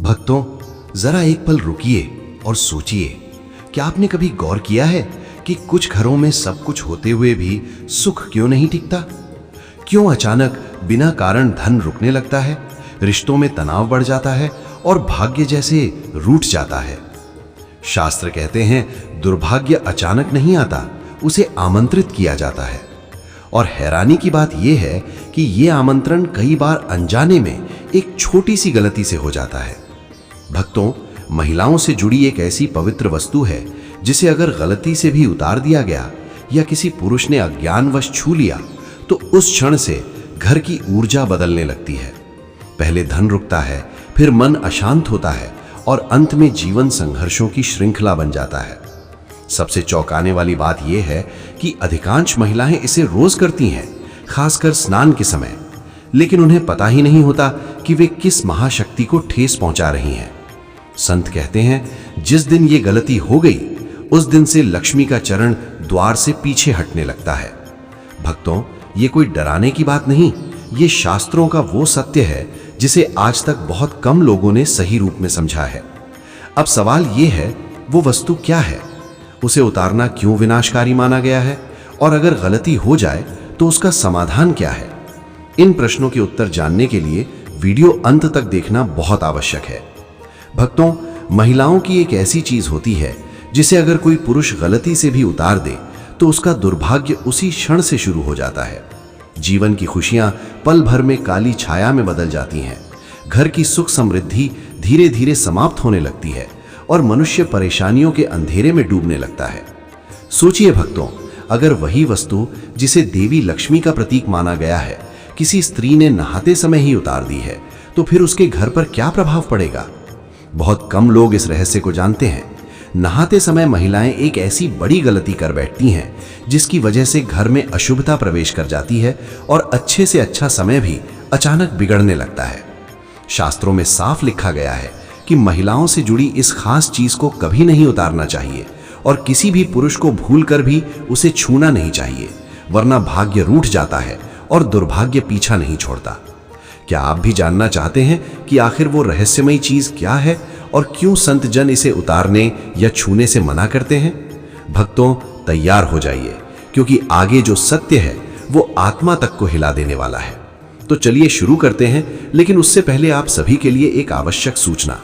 भक्तों, जरा एक पल रुकिए और सोचिए, क्या आपने कभी गौर किया है कि कुछ घरों में सब कुछ होते हुए भी सुख क्यों नहीं टिकता? क्यों अचानक बिना कारण धन रुकने लगता है, रिश्तों में तनाव बढ़ जाता है और भाग्य जैसे रूठ जाता है? शास्त्र कहते हैं दुर्भाग्य अचानक नहीं आता, उसे आमंत्रित किया जाता है। और हैरानी की बात यह है कि यह आमंत्रण कई बार अनजाने में एक छोटी सी गलती से हो जाता है। भक्तों, महिलाओं से जुड़ी एक ऐसी पवित्र वस्तु है जिसे अगर गलती से भी उतार दिया गया या किसी पुरुष ने अज्ञानवश छू लिया तो उस क्षण से घर की ऊर्जा बदलने लगती है। पहले धन रुकता है, फिर मन अशांत होता है और अंत में जीवन संघर्षों की श्रृंखला बन जाता है। सबसे चौंकाने वाली बात यह है कि अधिकांश महिलाएं इसे रोज करती हैं, खासकर स्नान के समय, लेकिन उन्हें पता ही नहीं होता कि वे किस महाशक्ति को ठेस पहुंचा रही हैं। संत कहते हैं जिस दिन ये गलती हो गई उस दिन से लक्ष्मी का चरण द्वार से पीछे हटने लगता है। भक्तों, ये कोई डराने की बात नहीं, ये शास्त्रों का वो सत्य है जिसे आज तक बहुत कम लोगों ने सही रूप में समझा है। अब सवाल ये है, वो वस्तु क्या है, उसे उतारना क्यों विनाशकारी माना गया है, और अगर गलती हो जाए तो उसका समाधान क्या है? इन प्रश्नों के उत्तर जानने के लिए वीडियो अंत तक देखना बहुत आवश्यक है। भक्तों, महिलाओं की एक ऐसी चीज होती है जिसे अगर कोई पुरुष गलती से भी उतार दे तो उसका दुर्भाग्य उसी क्षण से शुरू हो जाता है। जीवन की खुशियां पल भर में काली छाया में बदल जाती हैं, घर की सुख समृद्धि धीरे धीरे समाप्त होने लगती है और मनुष्य परेशानियों के अंधेरे में डूबने लगता है। सोचिए भक्तों, अगर वही वस्तु जिसे देवी लक्ष्मी का प्रतीक माना गया है किसी स्त्री ने नहाते समय ही उतार दी है तो फिर उसके घर पर क्या प्रभाव पड़ेगा? बहुत कम लोग इस रहस्य को जानते हैं। नहाते समय महिलाएं एक ऐसी बड़ी गलती कर बैठती हैं जिसकी वजह से घर में अशुभता प्रवेश कर जाती है और अच्छे से अच्छा समय भी अचानक बिगड़ने लगता है। शास्त्रों में साफ लिखा गया है कि महिलाओं से जुड़ी इस खास चीज को कभी नहीं उतारना चाहिए और किसी भी पुरुष को भूलकर भी उसे छूना नहीं चाहिए, वरना भाग्य रूठ जाता है और दुर्भाग्य पीछा नहीं छोड़ता। क्या आप भी जानना चाहते हैं कि आखिर वो रहस्यमयी चीज क्या है और क्यों संत जन इसे उतारने या छूने से मना करते हैं? भक्तों, तैयार हो जाइए, क्योंकि आगे जो सत्य है वो आत्मा तक को हिला देने वाला है। तो चलिए शुरू करते हैं, लेकिन उससे पहले आप सभी के लिए एक आवश्यक सूचना।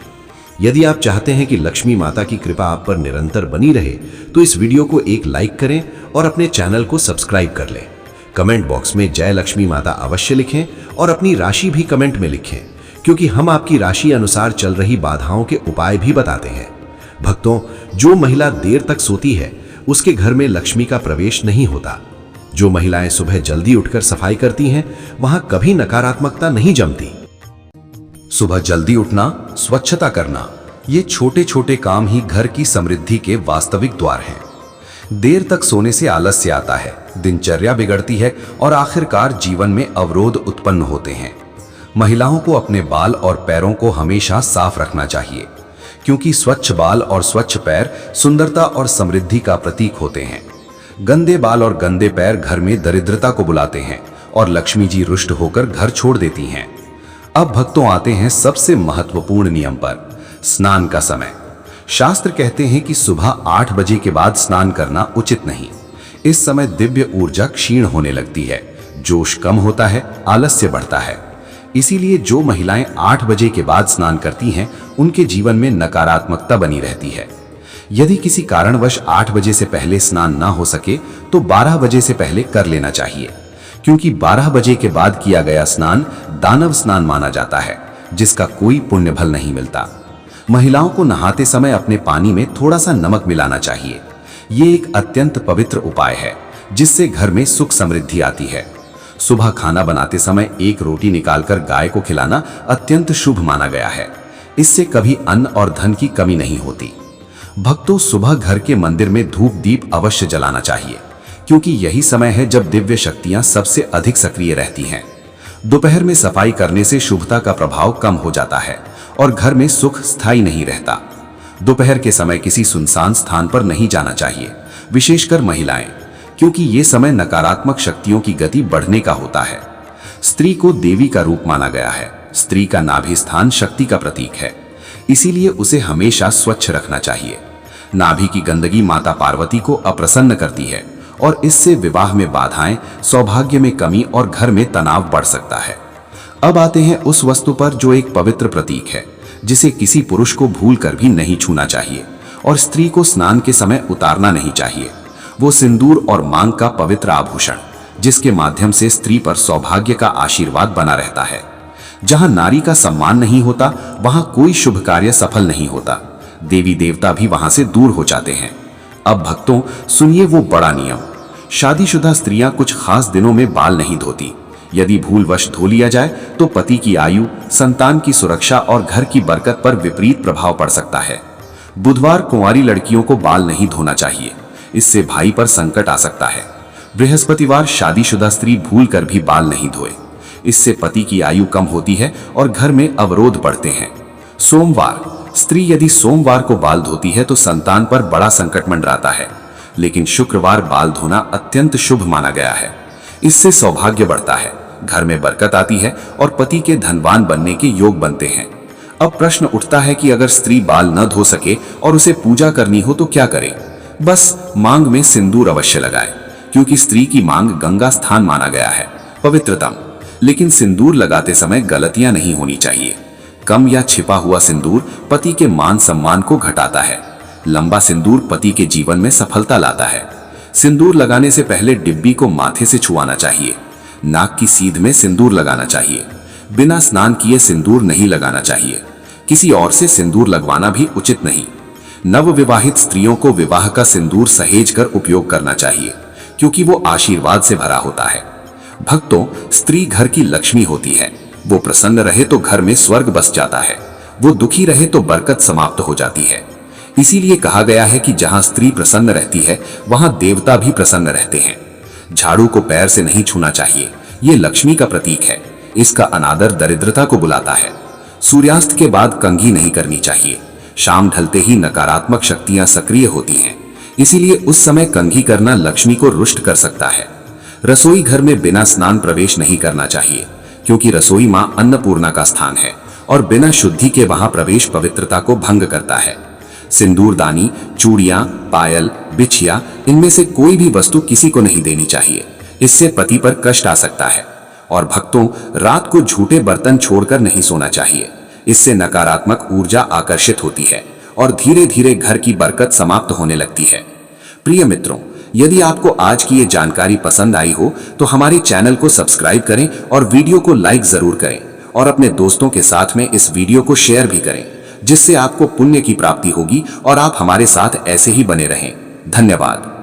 यदि आप चाहते हैं कि लक्ष्मी माता की कृपा आप पर निरंतर बनी रहे तो इस वीडियो को एक लाइक करें और अपने चैनल को सब्सक्राइब कर लें। कमेंट बॉक्स में जय लक्ष्मी माता अवश्य लिखें और अपनी राशि भी कमेंट में लिखें, क्योंकि हम आपकी राशि अनुसार चल रही बाधाओं के उपाय भी बताते हैं। भक्तों, जो महिला देर तक सोती है उसके घर में लक्ष्मी का प्रवेश नहीं होता। जो महिलाएं सुबह जल्दी उठकर सफाई करती हैं वहां कभी नकारात्मकता नहीं जमती। सुबह जल्दी उठना, स्वच्छता करना, ये छोटे छोटे काम ही घर की समृद्धि के वास्तविक द्वार हैं। देर तक सोने से आलस्य आता है, दिनचर्या बिगड़ती है और आखिरकार जीवन में अवरोध उत्पन्न होते हैं। महिलाओं को अपने बाल और पैरों को हमेशा साफ रखना चाहिए, क्योंकि स्वच्छ बाल और स्वच्छ पैर सुंदरता और समृद्धि का प्रतीक होते हैं। गंदे बाल और गंदे पैर घर में दरिद्रता को बुलाते हैं और लक्ष्मी जी रुष्ट होकर घर छोड़ देती हैं। अब भक्तों, आते हैं सबसे महत्वपूर्ण नियम पर, स्नान का समय। शास्त्र कहते हैं कि सुबह 8 बजे के बाद स्नान करना उचित नहीं। इस समय दिव्य ऊर्जा क्षीण होने लगती है, जोश कम होता है, आलस्य बढ़ता है। इसीलिए जो महिलाएं 8 बजे के बाद स्नान करती हैं उनके जीवन में नकारात्मकता बनी रहती है। यदि किसी कारणवश 8 बजे से पहले स्नान ना हो सके तो 12 बजे से पहले कर लेना चाहिए, क्योंकि 12 बजे के बाद किया गया स्नान दानव स्नान माना जाता है, जिसका कोई पुण्य फल नहीं मिलता। महिलाओं को नहाते समय अपने पानी में थोड़ा सा नमक मिलाना चाहिए। ये एक अत्यंत पवित्र उपाय है जिससे घर में सुख समृद्धि आती है। सुबह खाना बनाते समय एक रोटी निकालकर गाय को खिलाना अत्यंत शुभ माना गया है। इससे कभी अन्न और धन की कमी नहीं होती। भक्तों, सुबह घर के मंदिर में धूप दीप अवश्य जलाना चाहिए, क्योंकि यही समय है जब दिव्य शक्तियां सबसे अधिक सक्रिय रहती हैं। दोपहर में सफाई करने से शुभता का प्रभाव कम हो जाता है और घर में सुख स्थायी नहीं रहता। दोपहर के समय किसी सुनसान स्थान पर नहीं जाना चाहिए, विशेषकर महिलाएं, क्योंकि ये समय नकारात्मक शक्तियों की गति बढ़ने का होता है। स्त्री को देवी का रूप माना गया है। स्त्री का नाभि स्थान शक्ति का प्रतीक है। इसीलिए उसे हमेशा स्वच्छ रखना चाहिए। नाभि की गंदगी माता पार्वती को अप्रसन्न करती है और इससे विवाह में बाधाएं, सौभाग्य में कमी और घर में तनाव बढ़ सकता है। अब आते हैं उस वस्तु पर जो एक पवित्र प्रतीक है, जिसे किसी पुरुष को भूलकर भी नहीं छूना चाहिए और स्त्री को स्नान के समय उतारना नहीं चाहिए। वो सिंदूर और मांग का पवित्र आभूषण, जिसके माध्यम से स्त्री पर सौभाग्य का आशीर्वाद बना रहता है। जहां नारी का सम्मान नहीं होता, वहां कोई शुभ कार्य सफल नहीं होता। देवी देवता भी वहां से दूर हो जाते हैं। अब भक्तों, सुनिए वो बड़ा नियम। शादीशुदा स्त्रियां कुछ खास दिनों में बाल नहीं धोती। यदि भूलवश धो लिया जाए तो पति की आयु, संतान की सुरक्षा और घर की बरकत पर विपरीत प्रभाव पड़ सकता है। बुधवार कुंवारी लड़कियों को बाल नहीं धोना चाहिए, इससे भाई पर संकट आ सकता है। बृहस्पतिवार शादीशुदा स्त्री भूलकर भी बाल नहीं धोए, इससे पति की आयु कम होती है और घर में अवरोध बढ़ते हैं। सोमवार, स्त्री यदि सोमवार को बाल धोती है तो संतान पर बड़ा संकट मंडराता है, लेकिन शुक्रवार बाल धोना अत्यंत शुभ माना गया है। इससे सौभाग्य बढ़ता है, घर में बरकत आती है और पति के धनवान बनने के योग बनते हैं। अब प्रश्न उठता है कि अगर स्त्री बाल न धो सके और उसे पूजा करनी हो तो क्या करे? बस मांग में सिंदूर अवश्य लगाए, क्योंकि स्त्री की मांग गंगा स्थान माना गया है, पवित्रतम। लेकिन सिंदूर लगाते समय गलतियां नहीं होनी चाहिए। कम या छिपा हुआ सिंदूर पति के मान सम्मान को घटाता है। लंबा सिंदूर पति के जीवन में सफलता लाता है। सिंदूर लगाने से पहले डिब्बी को माथे से छुआना चाहिए। नाक की सीध में सिंदूर लगाना चाहिए। बिना स्नान किए सिंदूर नहीं लगाना चाहिए। किसी और से सिंदूर लगवाना भी उचित नहीं। नवविवाहित स्त्रियों को विवाह का सिंदूर सहेज कर उपयोग करना चाहिए, क्योंकि वो आशीर्वाद से भरा होता है। भक्तों, स्त्री घर की लक्ष्मी होती है। वो प्रसन्न रहे तो घर में स्वर्ग बस जाता है, वो दुखी रहे तो बरकत समाप्त हो जाती है। इसीलिए कहा गया है कि जहां स्त्री प्रसन्न रहती है वहां देवता भी प्रसन्न रहते हैं। झाड़ू को पैर से नहीं छूना चाहिए, ये लक्ष्मी का प्रतीक है। इसका अनादर दरिद्रता को बुलाता है। सूर्यास्त के बाद कंघी नहीं करनी चाहिए। शाम ढलते ही नकारात्मक शक्तियां सक्रिय होती हैं, इसीलिए उस समय कंघी करना लक्ष्मी को रुष्ट कर सकता है। रसोई घर में बिना स्नान प्रवेश नहीं करना चाहिए, क्योंकि रसोई मां अन्नपूर्णा का स्थान है और बिना शुद्धि के वहां प्रवेश पवित्रता को भंग करता है। सिंदूरदानी, चूड़ियां, पायल, बिछिया, इनमें से कोई भी वस्तु किसी को नहीं देनी चाहिए। इससे पति पर कष्ट आ सकता है। और भक्तों, रात को झूठे बर्तन छोड़कर नहीं सोना चाहिए। इससे नकारात्मक ऊर्जा आकर्षित होती है और धीरे धीरे घर की बरकत समाप्त होने लगती है। प्रिय मित्रों, यदि आपको आज की ये जानकारी पसंद आई हो तो हमारे चैनल को सब्सक्राइब करें और वीडियो को लाइक जरूर करें और अपने दोस्तों के साथ में इस वीडियो को शेयर भी करें, जिससे आपको पुण्य की प्राप्ति होगी और आप हमारे साथ ऐसे ही बने रहें। धन्यवाद।